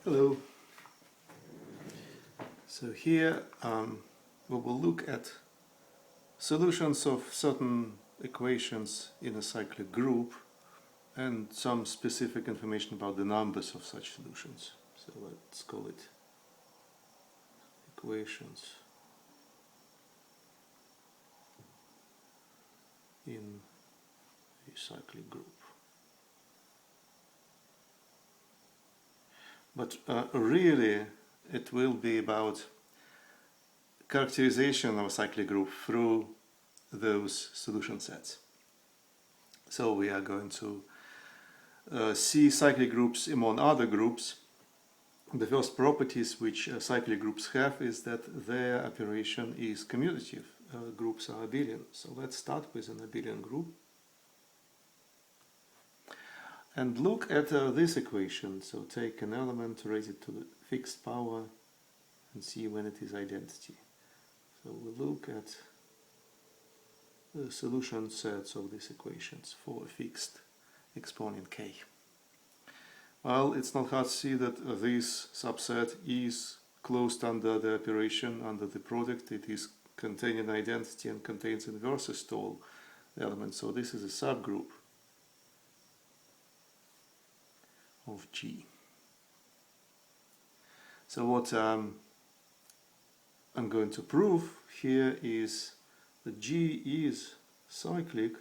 Hello. So here we will look at solutions of certain equations in a cyclic group and some specific information about the numbers of such solutions. So let's call it equations in a cyclic group. But really it will be about characterization of a cyclic group through those solution sets. So we are going to see cyclic groups among other groups. The first properties which cyclic groups have is that their operation is commutative. Groups are abelian. So let's start with an abelian group and look at this equation. So take an element, raise it to the fixed power and see when it is identity. So we'll look at the solution sets of these equations for a fixed exponent k. Well, it's not hard to see that this subset is closed under the operation, under the product. It is containing identity and contains inverses to all elements. So this is a subgroup of G. So what I'm going to prove here is that G is cyclic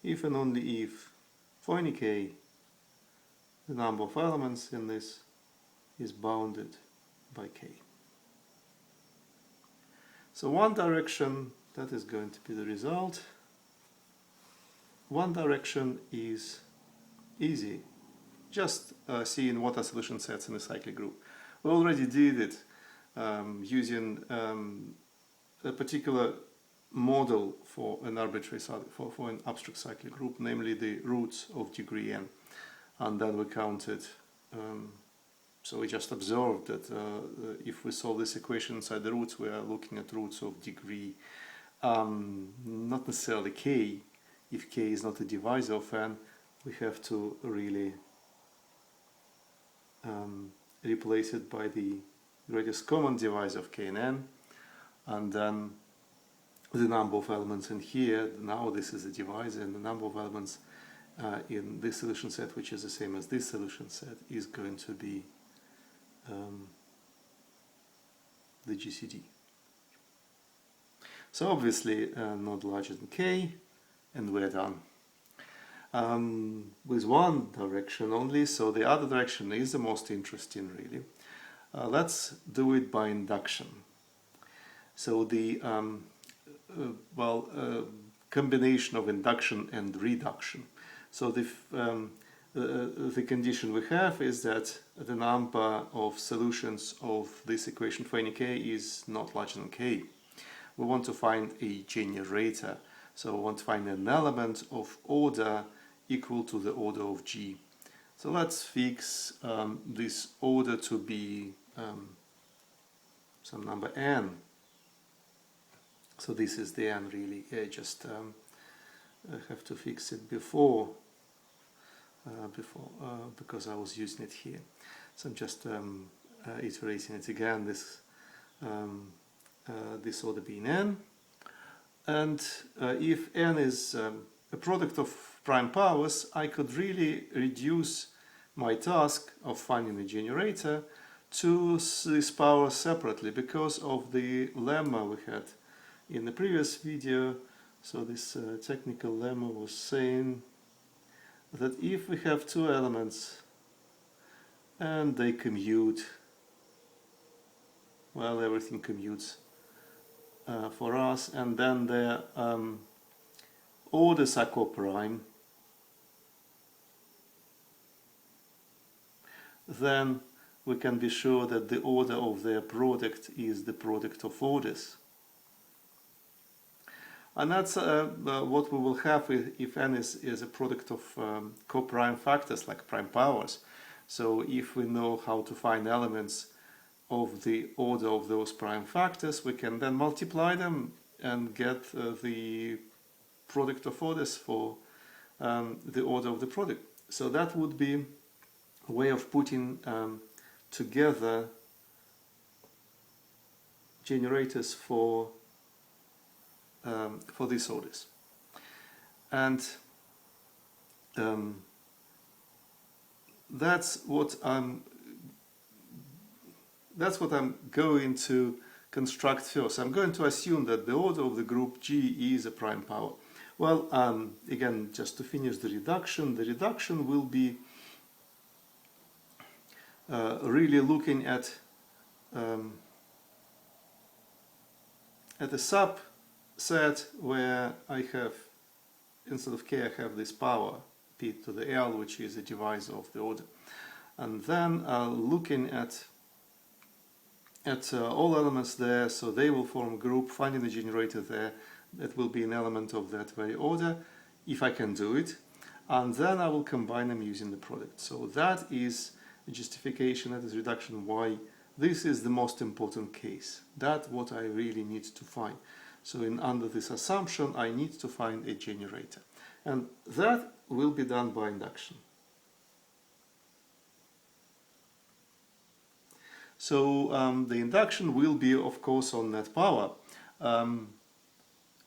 if and only if for any k the number of elements in this is bounded by k. So one direction, that is going to be the result. One direction is easy. Just seeing what are solution sets in a cyclic group. We already did it using a particular model for an arbitrary for an abstract cyclic group, namely the roots of degree n, and then we counted. So we just observed that if we solve this equation inside the roots, we are looking at roots of degree not necessarily k. If k is not a divisor of n, we have to really replace it by the greatest common divisor of k and n, and then the number of elements in here, now this is a divisor, and the number of elements in this solution set, which is the same as this solution set, is going to be the GCD. So obviously not larger than k, and we're done. With one direction only, so the other direction is the most interesting really. Let's do it by induction. So the combination of induction and reduction. So the condition we have is that the number of solutions of this equation for any k is not larger than k. We want to find a generator. So we want to find an element of order equal to the order of G. So let's fix this order to be some number n. So this is the n really. I just have to fix it before because I was using it here. So I'm just iterating it again. This order being n, and if n is a product of prime powers, I could really reduce my task of finding a generator to this power separately because of the lemma we had in the previous video. So this technical lemma was saying that if we have two elements and they commute, well, everything commutes for us, and then their orders are coprime, then we can be sure that the order of their product is the product of orders. And that's what we will have if n is a product of coprime factors like prime powers. So if we know how to find elements of the order of those prime factors, we can then multiply them and get the product of orders for the order of the product. So that would be way of putting together generators for these orders. And that's what I'm going to construct first. I'm going to assume that the order of the group G is a prime power. Well, again, just to finish the reduction will be really looking at a subset where I have, instead of k, I have this power p to the l, which is a divisor of the order, and then looking at all elements there, so they will form a group, finding the generator there, that will be an element of that very order, if I can do it, and then I will combine them using the product. So that is a justification, that is reduction, why this is the most important case. That's what I really need to find. So under this assumption, I need to find a generator. And that will be done by induction. So the induction will be, of course, on net power.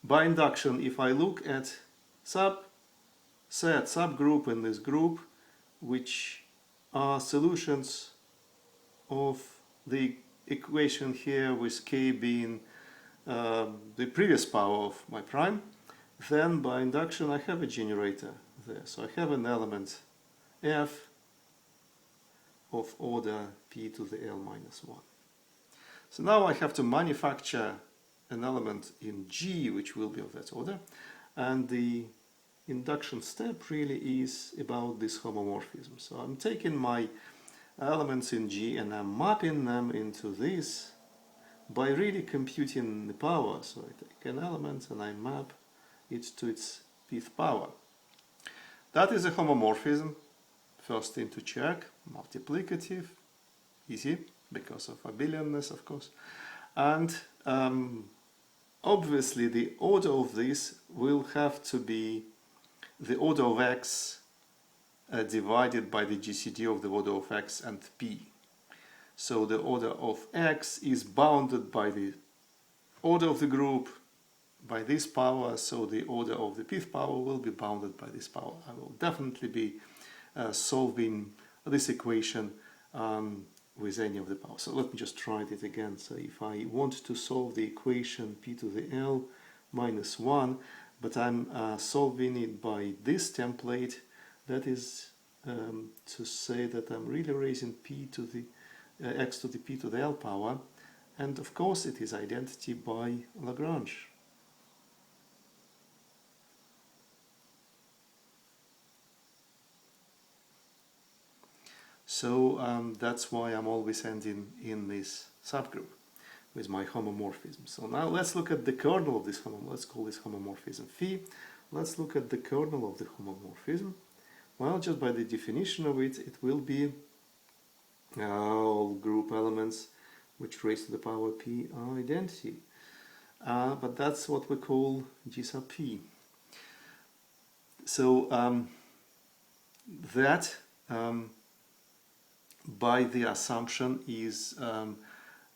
By induction, if I look at subgroup in this group, which are solutions of the equation here with k being the previous power of my prime, then by induction I have a generator there. So I have an element f of order p to the l minus 1. So now I have to manufacture an element in G which will be of that order, and the induction step really is about this homomorphism. So I'm taking my elements in G and I'm mapping them into this by really computing the power. So I take an element and I map it to its pth power. That is a homomorphism. First thing to check, multiplicative, easy, because of abelianness, of course. And obviously the order of this will have to be the order of x divided by the GCD of the order of x and p. So the order of x is bounded by the order of the group by this power, so the order of the pth power will be bounded by this power. I will definitely be solving this equation with any of the power. So let me just try it again. So if I want to solve the equation p to the l minus 1, but I'm solving it by this template, that is to say that I'm really raising p to the x to the p to the l power, and of course it is identity by Lagrange. So that's why I'm always ending in this subgroup with my homomorphism. So now let's look at the kernel of this homomorphism. Let's call this homomorphism phi. Let's look at the kernel of the homomorphism. Well, just by the definition of it, it will be all group elements which raised to the power p are identity. But that's what we call G sub p. So that by the assumption is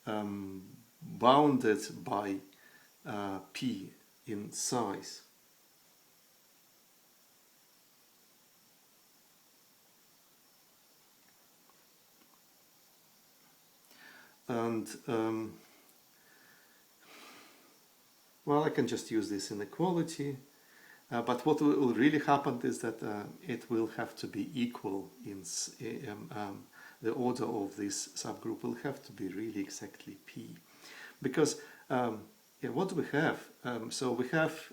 bounded by p in size. And well, I can just use this inequality, but what will really happen is that it will have to be equal in the order of this subgroup will have to be really exactly p, because yeah, what do we have? So we have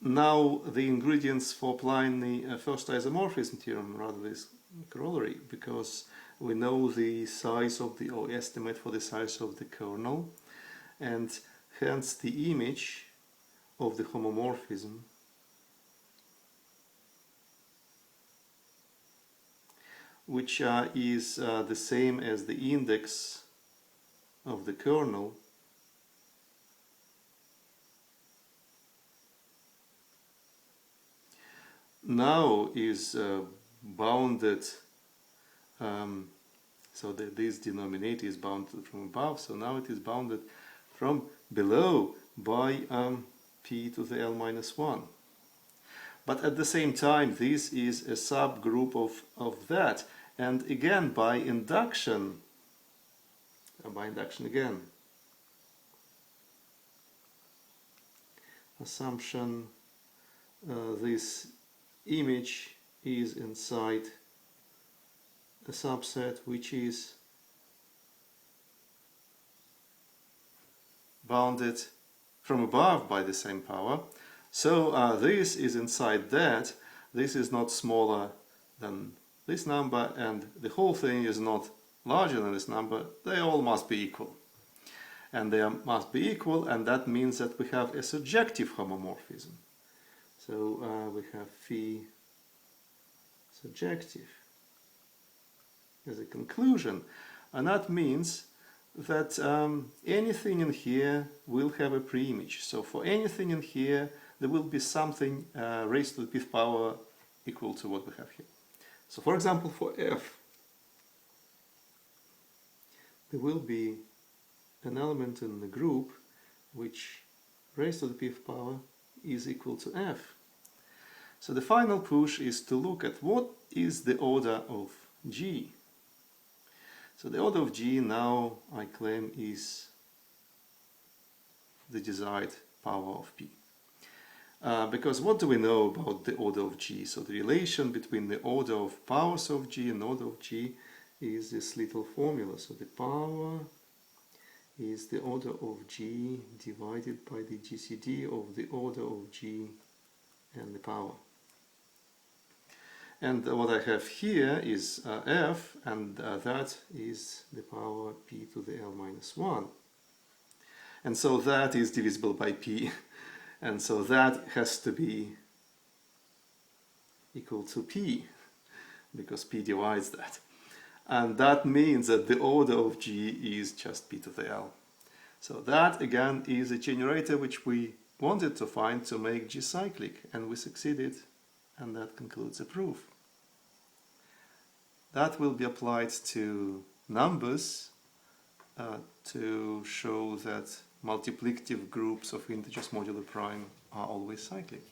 now the ingredients for applying the first isomorphism theorem, rather this corollary, because we know the size of the, or estimate for the size of the kernel, and hence the image of the homomorphism which is the same as the index of the kernel now is bounded so that this denominator is bounded from above, so now it is bounded from below by p to the L minus 1. But at the same time, this is a subgroup of that. And again, by induction again, assumption this image is inside a subset which is bounded from above by the same power. So this is inside that. This is not smaller than this number, and the whole thing is not larger than this number. They all must be equal. And they must be equal, and that means that we have a surjective homomorphism. So we have phi surjective as a conclusion, and that means that anything in here will have a preimage. So for anything in here, there will be something raised to the fifth power equal to what we have here. So for example, for f, there will be an element in the group which raised to the fifth power is equal to f. So the final push is to look at what is the order of G. So the order of G now, I claim, is the desired power of P. Because what do we know about the order of G? So the relation between the order of powers of G and order of G is this little formula. So the power is the order of G divided by the GCD of the order of G and the power. And what I have here is f, and that is the power p to the L minus 1. And so that is divisible by p, and so that has to be equal to p, because p divides that. And that means that the order of G is just p to the L. So that again is a generator which we wanted to find to make G cyclic, and we succeeded, and that concludes the proof. That will be applied to numbers to show that multiplicative groups of integers modulo prime are always cyclic.